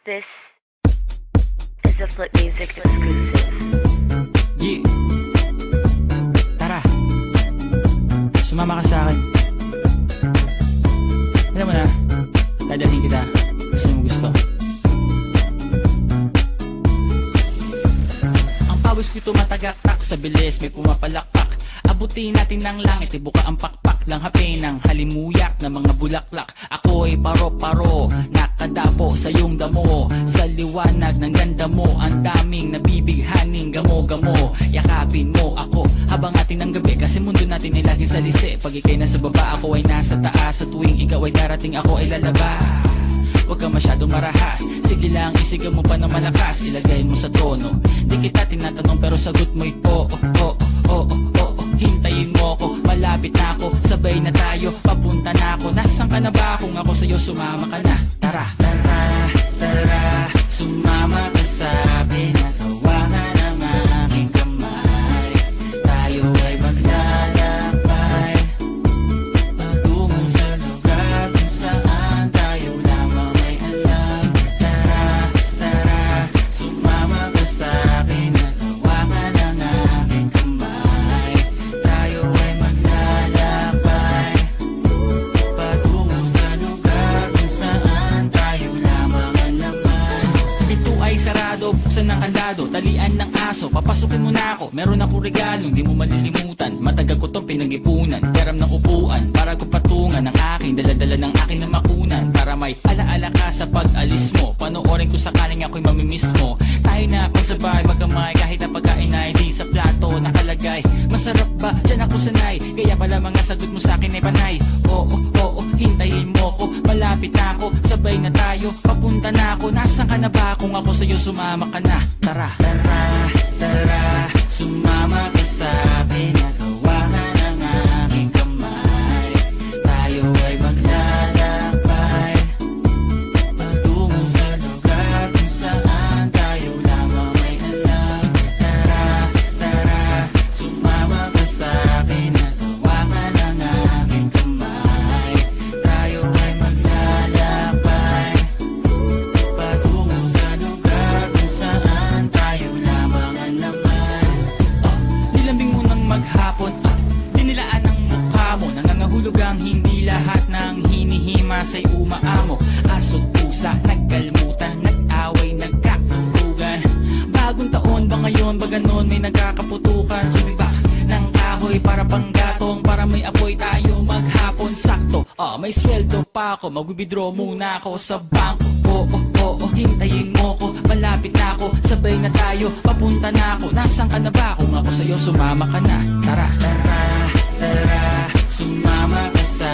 This is a Flip Music exclusive. Yeah. Tara. Sumama ka sa akin. Alam mo na, dadalhin kita kasi mo gusto. Ang pawis ko'y tumatagaktak sa bilis, may pumapalakpak. Abutin natin ng langit, ibuka ang pakpak lang hapin ng halimuyak na mga bulaklak. Ako'y paro-paro, nakadapo sa iyong damo. Sa liwanag ng ganda mo, ang daming nabibighaning gamo-gamo. Yakapin mo ako habang atin ng gabi, kasi mundo natin ay laging salisi. Pag ikay nasa baba, ako ay nasa taas. Sa tuwing ikaw ay darating, ako ay lalabas. Huwag ka masyadong marahas, sige lang isigaw mo pa ng malakas. Ilagay mo sa tono, di kita tinatanong pero sagot mo'y oo, oo, oo, oo. Hintayin mo ko, malapit na ako, sabay na tayo, papunta na ako. Nasaan ka na ba? Kung ako sa'yo, sumama ka na. Tara, tara, tara, sumama ka sa pinagawangan ng aking kamay. Tayo ay maglalakbay patungo sa lugar kung saan tayo lamang ay alam. Tara, tara, sumama ka sa pinagawangan ng aking kamay. Tayo ay maglalakbay patungo sa lugar kung saan tayo lamang ang laman. Pinto ay sarado, buksan ng kandado, talian ng aso, papasukin mo na ako. Meron ako regalo, hindi mo malilimutan. Matagal ko tong pinag-ipunan, karam ng upuan para ko patungan ang aking daladala ng aking na makunan. Para may alaala ka sa pag-alis mo, panoorin ko sakaling ako'y mamimiss mo. Tayo na pagsabay, magkamay, kahit na pagkain ay di sa plato nakalagay. Masarap ba? Diyan ako sanay, kaya pala mga sagot mo sa akin ay panay. Oo, oo, hintayin mo ko, malapit na ako, sabay na tayo, papunta na ako. Nasaan ka na ba? Kung ako sa'yo, sumama ka na. Tara, tara, tara, sumama ka sa pinagawangan ng aking kamay. Tayo ay maglalakbay patungo sa lugar kung saan tayo lamang ay alam. Tara, tara, sumama ka sa pinagawangan ng aking kamay. Tayo ay maglalakbay patungo sa lugar kung saan tayo lamang ang laman. Nilambing mo ng maghapon at dinilaan ang mukha mo. Nangangahulog ang hindi lahat ng hinihima sa'y umaamo. Aso't pusa, nagkalmutan, nag-away, nagkakulugan. Bagong taon ba ngayon, ba ganon may nagkakaputukan? Sumibak ng kahoy para panggatong, para may apoy tayo maghapon. Sakto, may sweldo pa ako, mag-withdraw muna ako sa bangko. Oo, oo, hintayin mo ko, malapit na ako, sabay na tayo, papunta na ako. Nasaan ka na ba? Kung ako sa'yo, sumama ka na. Tara, tara, tara, sumama ka sa